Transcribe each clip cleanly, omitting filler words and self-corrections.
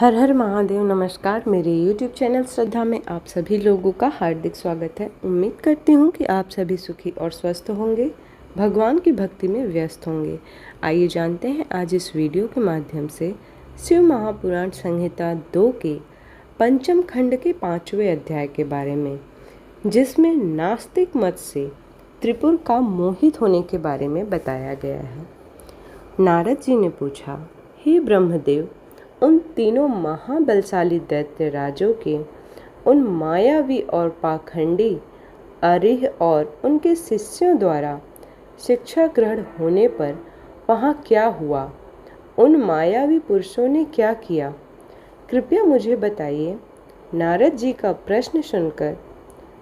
हर हर महादेव। नमस्कार। मेरे YouTube channel श्रद्धा में आप सभी लोगों का हार्दिक स्वागत है। उम्मीद करती हूँ कि आप सभी सुखी और स्वस्थ होंगे, भगवान की भक्ति में व्यस्त होंगे। आइए जानते हैं आज इस वीडियो के माध्यम से शिव महापुराण संहिता 2 के पंचम खंड के 5वें अध्याय के बारे में, जिसमें नास्तिक मत से त्रिपुर का मोहित होने के बारे में बताया गया है। नारद जी ने पूछा, हे ब्रह्मदेव, उन तीनों महाबलशाली दैत्य राजों के उन मायावी और पाखंडी अरिह और उनके शिष्यों द्वारा शिक्षा ग्रहण होने पर वहाँ क्या हुआ? उन मायावी पुरुषों ने क्या किया? कृपया मुझे बताइए। नारद जी का प्रश्न सुनकर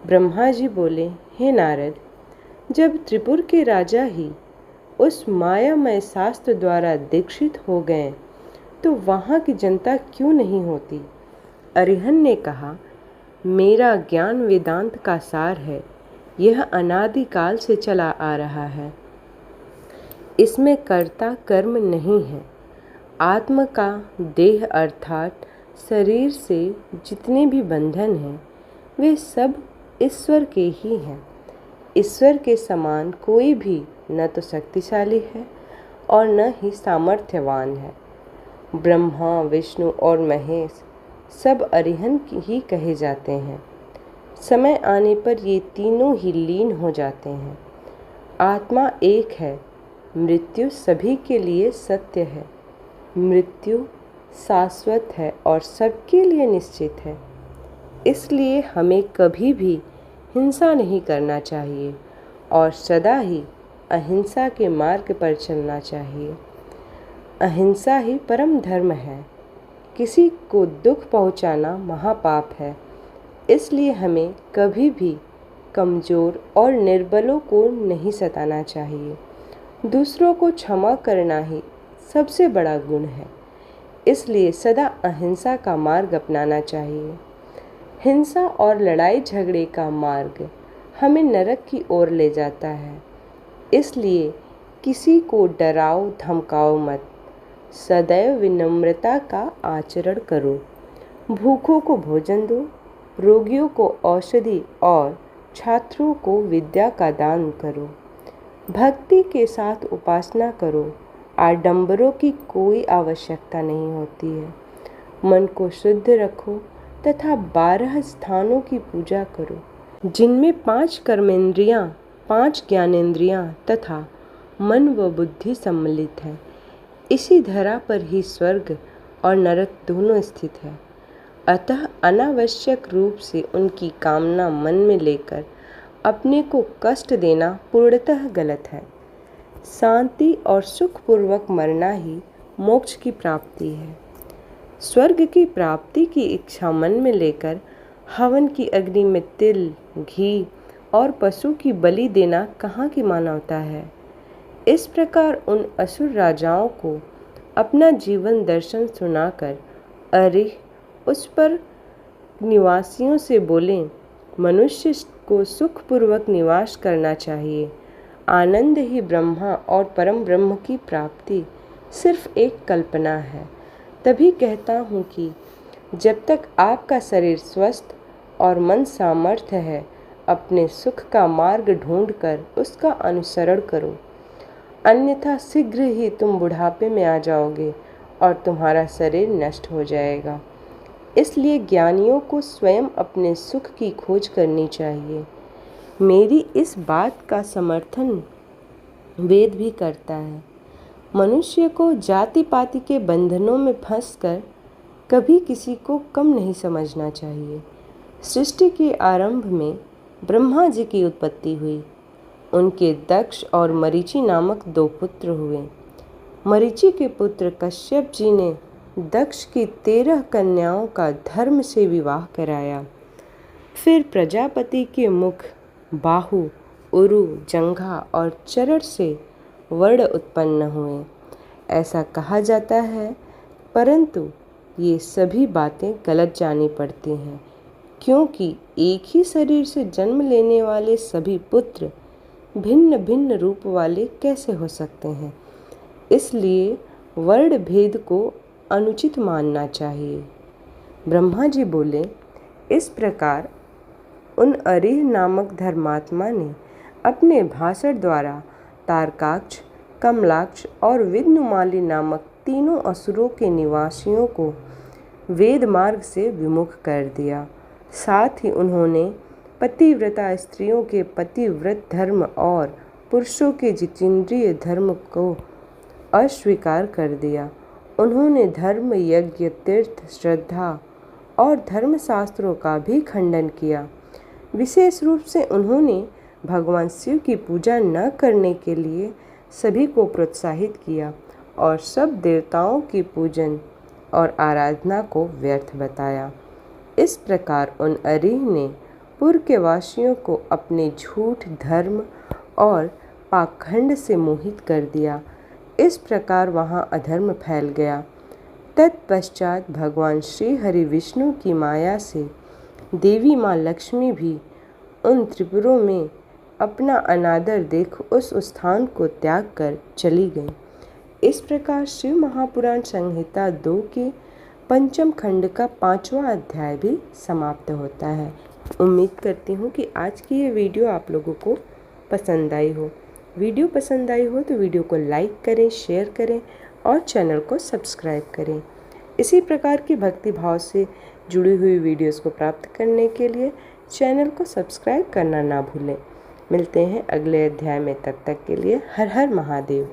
ब्रह्मा जी बोले, हे नारद, जब त्रिपुर के राजा ही उस मायामय शास्त्र द्वारा दीक्षित हो गए तो वहाँ की जनता क्यों नहीं होती? अरिहन ने कहा, मेरा ज्ञान वेदांत का सार है। यह अनादि काल से चला आ रहा है। इसमें कर्ता कर्म नहीं है। आत्म का देह अर्थात शरीर से जितने भी बंधन हैं वे सब ईश्वर के ही हैं। ईश्वर के समान कोई भी न तो शक्तिशाली है और न ही सामर्थ्यवान है। ब्रह्मा, विष्णु और महेश सब अरिहन ही कहे जाते हैं। समय आने पर ये तीनों ही लीन हो जाते हैं। आत्मा एक है। मृत्यु सभी के लिए सत्य है। मृत्यु शाश्वत है और सबके लिए निश्चित है। इसलिए हमें कभी भी हिंसा नहीं करना चाहिए और सदा ही अहिंसा के मार्ग पर चलना चाहिए। अहिंसा ही परम धर्म है। किसी को दुख पहुंचाना महापाप है। इसलिए हमें कभी भी कमज़ोर और निर्बलों को नहीं सताना चाहिए। दूसरों को क्षमा करना ही सबसे बड़ा गुण है। इसलिए सदा अहिंसा का मार्ग अपनाना चाहिए। हिंसा और लड़ाई झगड़े का मार्ग हमें नरक की ओर ले जाता है। इसलिए किसी को डराओ धमकाओ मत। सदैव विनम्रता का आचरण करो। भूखों को भोजन दो, रोगियों को औषधि और छात्रों को विद्या का दान करो। भक्ति के साथ उपासना करो। आडंबरों की कोई आवश्यकता नहीं होती है। मन को शुद्ध रखो तथा 12 स्थानों की पूजा करो, जिनमें 5 कर्मेंद्रियां, 5 ज्ञानेंद्रियां तथा मन व बुद्धि सम्मिलित है। इसी धरा पर ही स्वर्ग और नरक दोनों स्थित है। अतः अनावश्यक रूप से उनकी कामना मन में लेकर अपने को कष्ट देना पूर्णतः गलत है। शांति और सुखपूर्वक मरना ही मोक्ष की प्राप्ति है। स्वर्ग की प्राप्ति की इच्छा मन में लेकर हवन की अग्नि में तिल, घी और पशु की बलि देना कहाँ की मानवता है? इस प्रकार उन असुर राजाओं को अपना जीवन दर्शन सुनाकर अरिह उस पर निवासियों से बोले, मनुष्य को सुखपूर्वक निवास करना चाहिए। आनंद ही ब्रह्मा और परम ब्रह्म की प्राप्ति सिर्फ एक कल्पना है। तभी कहता हूँ कि जब तक आपका शरीर स्वस्थ और मन सामर्थ्य है, अपने सुख का मार्ग ढूंढकर उसका अनुसरण करो। अन्यथा शीघ्र ही तुम बुढ़ापे में आ जाओगे और तुम्हारा शरीर नष्ट हो जाएगा। इसलिए ज्ञानियों को स्वयं अपने सुख की खोज करनी चाहिए। मेरी इस बात का समर्थन वेद भी करता है। मनुष्य को जाति पाति के बंधनों में फंसकर कभी किसी को कम नहीं समझना चाहिए। सृष्टि के आरंभ में ब्रह्मा जी की उत्पत्ति हुई। उनके दक्ष और मरीचि नामक 2 पुत्र हुए। मरीचि के पुत्र कश्यप जी ने दक्ष की 13 कन्याओं का धर्म से विवाह कराया। फिर प्रजापति के मुख, बाहु, उरु, जंघा और चरण से वर्ण उत्पन्न हुए, ऐसा कहा जाता है। परंतु ये सभी बातें गलत जानी पड़ती हैं, क्योंकि एक ही शरीर से जन्म लेने वाले सभी पुत्र भिन्न भिन्न रूप वाले कैसे हो सकते हैं? इसलिए वर्ण भेद को अनुचित मानना चाहिए। ब्रह्मा जी बोले, इस प्रकार उन अरिह नामक धर्मात्मा ने अपने भाषण द्वारा तारकाक्ष, कमलाक्ष और विघ्नमाली नामक तीनों असुरों के निवासियों को वेद मार्ग से विमुख कर दिया। साथ ही उन्होंने पतिव्रता स्त्रियों के पतिव्रत धर्म और पुरुषों के जितेंद्रिय धर्म को अस्वीकार कर दिया। उन्होंने धर्म, यज्ञ, तीर्थ, श्रद्धा और धर्मशास्त्रों का भी खंडन किया। विशेष रूप से उन्होंने भगवान शिव की पूजा न करने के लिए सभी को प्रोत्साहित किया और सब देवताओं की पूजन और आराधना को व्यर्थ बताया। इस प्रकार उन अरिह ने पुर के वासियों को अपने झूठ, धर्म और पाखंड से मोहित कर दिया। इस प्रकार वहाँ अधर्म फैल गया। तत्पश्चात भगवान श्री हरि विष्णु की माया से देवी माँ लक्ष्मी भी उन त्रिपुरों में अपना अनादर देख उस स्थान को त्याग कर चली गई। इस प्रकार शिव महापुराण संहिता 2 के पंचम खंड का 5वां अध्याय भी समाप्त होता है। उम्मीद करती हूँ कि आज की ये वीडियो आप लोगों को पसंद आई हो। वीडियो पसंद आई हो तो वीडियो को लाइक करें, शेयर करें और चैनल को सब्सक्राइब करें। इसी प्रकार की भक्ति भाव से जुड़ी हुई वीडियोस को प्राप्त करने के लिए चैनल को सब्सक्राइब करना ना भूलें। मिलते हैं अगले अध्याय में, तब तक के लिए हर हर महादेव।